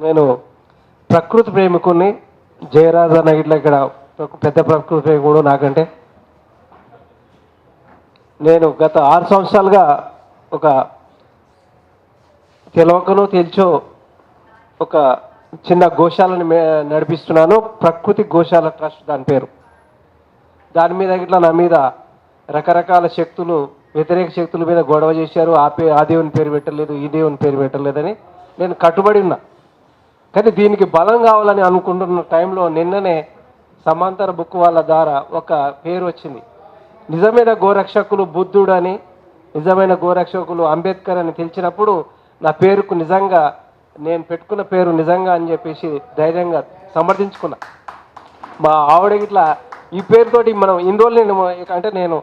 నేను ప్రకృతి ప్రేమికుని. జయరాజ్ అన్న ఇట్లా ఇక్కడ పెద్ద ప్రకృతి ప్రేమికుడు నాకంటే. నేను గత 6 సంవత్సరాలుగా ఒక తెలవకనో తెలుసో ఒక చిన్న గోశాలను నడిపిస్తున్నాను. ప్రకృతి గోశాల ట్రస్ట్ దాని పేరు. దాని మీద ఇట్లా నా మీద రకరకాల శక్తులు, వ్యతిరేక శక్తుల మీద గొడవ చేశారు. ఆ దేవుని పేరు పెట్టలేదు, ఈ దేవుని పేరు పెట్టలేదని నేను కట్టుబడి ఉన్నా. కానీ దీనికి బలం కావాలని అనుకుంటున్న టైంలో నిన్ననే సమాంతర బుక్ వాళ్ళ ద్వారా ఒక పేరు వచ్చింది. నిజమైన గోరక్షకులు బుద్ధుడు అని, నిజమైన గోరక్షకులు అంబేద్కర్ అని తెలిసినప్పుడు నా పేరుకు నిజంగా నేను పెట్టుకున్న పేరు నిజంగా అని చెప్పేసి ధైర్యంగా సమర్థించుకున్నా. మా ఆవిడ ఇట్లా ఈ పేరుతోటి మనం ఇన్ని రోజులు నేను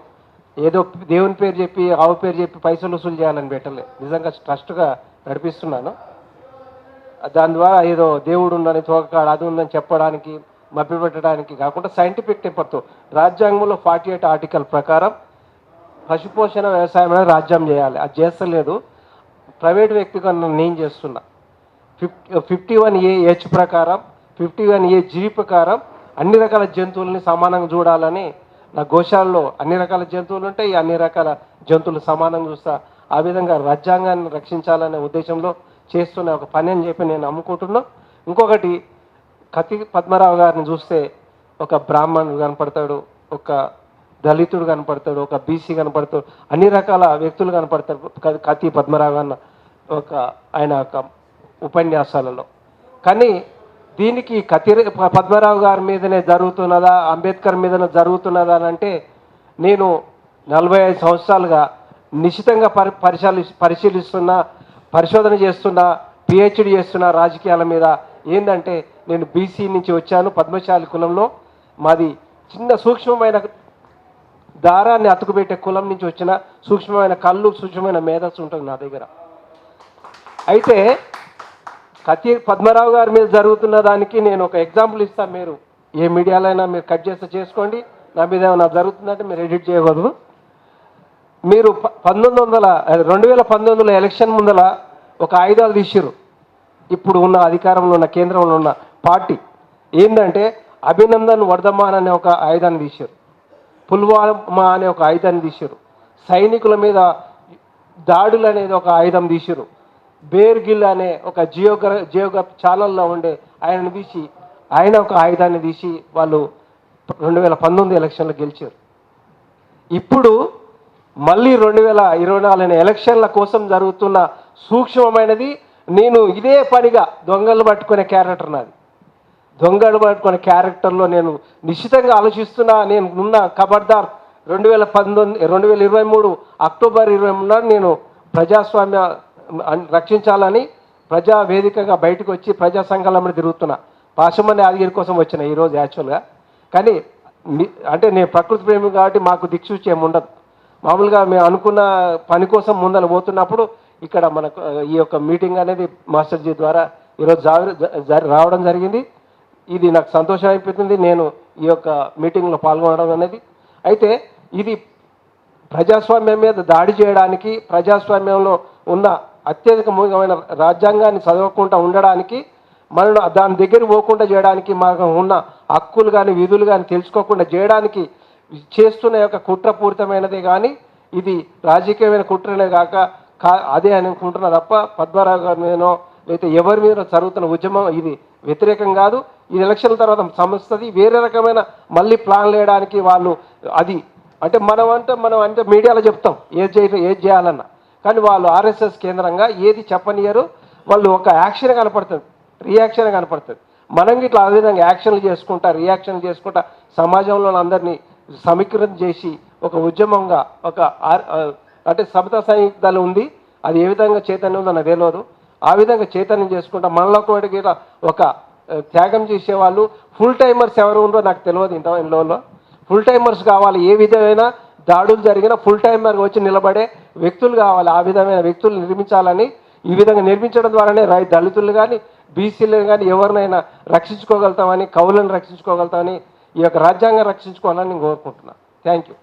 ఏదో దేవుని పేరు చెప్పి ఆవు పేరు చెప్పి పైసలు వసూలు చేయాలని పెట్టలేదు. నిజంగా ట్రస్ట్గా నడిపిస్తున్నాను. దాని ద్వారా ఏదో దేవుడు ఉందని తోకకాడు అది ఉందని చెప్పడానికి మభ్యపెట్టడానికి కాకుండా సైంటిఫిక్ టెంపర్తో రాజ్యాంగంలో 48 ఆర్టికల్ ప్రకారం పశుపోషణ వ్యవసాయం అనేది రాజ్యం చేయాలి. అది చేస్తలేదు, ప్రైవేట్ వ్యక్తిగా నేను చేస్తున్నా. 51A ప్రకారం 51A ప్రకారం అన్ని రకాల జంతువులని సమానంగా చూడాలని నా గోశాలలో అన్ని రకాల జంతువులు ఉంటాయి. అన్ని రకాల జంతువులు సమానంగా చూస్తా. ఆ విధంగా రాజ్యాంగాన్ని రక్షించాలనే ఉద్దేశంలో చేస్తున్న ఒక పని అని చెప్పి నేను నమ్ముకుంటున్నా. ఇంకొకటి, కత్తి పద్మరావు గారిని చూస్తే ఒక బ్రాహ్మణుడు కనపడతాడు, ఒక దళితుడు కనపడతాడు, ఒక బీసీ కనపడతాడు, అన్ని రకాల వ్యక్తులు కనపడతారు కత్తి పద్మరావు అన్న ఆయన ఒక ఉపన్యాసాలలో. కానీ దీనికి కత్తి పద్మరావు గారి మీదనే జరుగుతున్నదా, అంబేద్కర్ మీదనే జరుగుతున్నదా అని అంటే, నేను 45 సంవత్సరాలుగా నిశ్చితంగా పరిశీలిస్తున్నా, పరిశోధన చేస్తున్నా, పిహెచ్డి చేస్తున్నా రాజకీయాల మీద. ఏంటంటే నేను బీసీ నుంచి వచ్చాను, పద్మశాలి కులంలో. మాది చిన్న సూక్ష్మమైన దారాన్ని అతుకుపెట్టే కులం నుంచి వచ్చిన సూక్ష్మమైన కళ్ళు, సూక్ష్మమైన మేధస్సు ఉంటుంది నా దగ్గర. అయితే కత్తి పద్మరావు గారి మీద జరుగుతున్న దానికి నేను ఒక ఎగ్జాంపుల్ ఇస్తాను. మీరు ఏ మీడియాలో అయినా మీరు కట్ చేస్తే చేసుకోండి, నా మీద ఏమైనా జరుగుతుందంటే మీరు ఎడిట్ చేయకూడదు. మీరు 2019 ఎలక్షన్ ముందల ఒక ఆయుధాలు తీసిర్రు. ఇప్పుడు ఉన్న అధికారంలో ఉన్న కేంద్రంలో ఉన్న పార్టీ ఏంటంటే అభినందన్ వర్ధమాన్ అనే ఒక ఆయుధాన్ని తీశారు, పుల్వామా అనే ఒక ఆయుధాన్ని తీశారు, సైనికుల మీద దాడులు అనేది ఒక ఆయుధం తీశారు, బేర్ గిల్ అనే ఒక జియోగ్రఫీ ఛానల్లో ఉండే ఆయనను తీసి ఆయన ఒక ఆయుధాన్ని తీసి వాళ్ళు 2019 ఎలక్షన్లో గెలిచారు. ఇప్పుడు మళ్ళీ 2024 ఎలక్షన్ల కోసం జరుగుతున్న సూక్ష్మమైనది. నేను ఇదే పనిగా దొంగలు పట్టుకునే క్యారెక్టర్ నాది. దొంగలు పట్టుకునే క్యారెక్టర్లో నేను నిశ్చితంగా ఆలోచిస్తున్నా. నేను ఉన్న ఖబర్దార్ 2023 అక్టోబర్ 23 నేను ప్రజాస్వామ్య రక్షించాలని ప్రజా వేదికగా బయటకు వచ్చి ప్రజా సంఘాల తిరుగుతున్నా. పాశమని యాదగిరి కోసం వచ్చిన ఈరోజు యాక్చువల్గా. కానీ అంటే నేను ప్రకృతి ప్రేమి కాబట్టి మాకు దిక్సూచి ఏమి ఉండదు. మామూలుగా మేము అనుకున్న పని కోసం ముందర పోతున్నప్పుడు ఇక్కడ మనకు ఈ యొక్క మీటింగ్ అనేది మాస్టర్జీ ద్వారా ఈరోజు రావడం జరిగింది. ఇది నాకు సంతోషం అయిపోతుంది నేను ఈ యొక్క మీటింగ్లో పాల్గొనడం అనేది. అయితే ఇది ప్రజాస్వామ్యం మీద దాడి చేయడానికి, ప్రజాస్వామ్యంలో ఉన్న అత్యధికమైన రాజ్యాంగాన్ని చదవకుండా ఉండడానికి, మనం దాని దగ్గర పోకుండా చేయడానికి, మనకు ఉన్న హక్కులు కానీ విధులు కానీ తెలుసుకోకుండా చేయడానికి చేస్తున్న యొక్క కుట్రపూరితమైనదే. కానీ ఇది రాజకీయమైన కుట్రనే కాక అదే అనుకుంటున్నా తప్ప పద్మరావు గారి మీదనో లేకపోతే ఎవరి మీద జరుగుతున్న ఉద్యమం ఇది వ్యతిరేకం కాదు. ఈ ఎలక్షన్ల తర్వాత సమస్తుంది. వేరే రకమైన మళ్ళీ ప్లాన్ వేయడానికి వాళ్ళు అది అంటే మనం అంటే మీడియాలో చెప్తాం ఏది చేయాలన్నా, కానీ వాళ్ళు ఆర్ఎస్ఎస్ కేంద్రంగా ఏది చెప్పనియరు. వాళ్ళు ఒక యాక్షన్ కనపడుతుంది, రియాక్షన్ కనపడుతుంది. మనం ఇట్లా ఆ విధంగా యాక్షన్లు చేసుకుంటా, రియాక్షన్లు చేసుకుంటా సమాజంలో అందరినీ సమీకరణ చేసి ఒక ఉద్యమంగా ఒక అంటే సమతా సంయుక్తాలు ఉంది. అది ఏ విధంగా చైతన్యం ఉందో నాకు తెలియదు. ఆ విధంగా చైతన్యం చేసుకుంటా మనలో కూడా ఒక త్యాగం చేసేవాళ్ళు ఫుల్ టైమర్స్ ఎవరు ఉండో నాకు తెలియదు. ఇంట్లో ఫుల్ టైమర్స్ కావాలి. ఏ విధమైన దాడులు జరిగినా ఫుల్ టైమర్ వచ్చి నిలబడే వ్యక్తులు కావాలి. ఆ విధమైన వ్యక్తులు నిర్మించాలని, ఈ విధంగా నిర్మించడం ద్వారానే దళితులు కానీ బీసీలను కానీ ఎవరినైనా రక్షించుకోగలుగుతామని, కవులను రక్షించుకోగలుగుతామని, ఈ యొక్క రాజ్యాంగం రక్షించుకోవాలని నేను కోరుకుంటున్నాను. Thank you.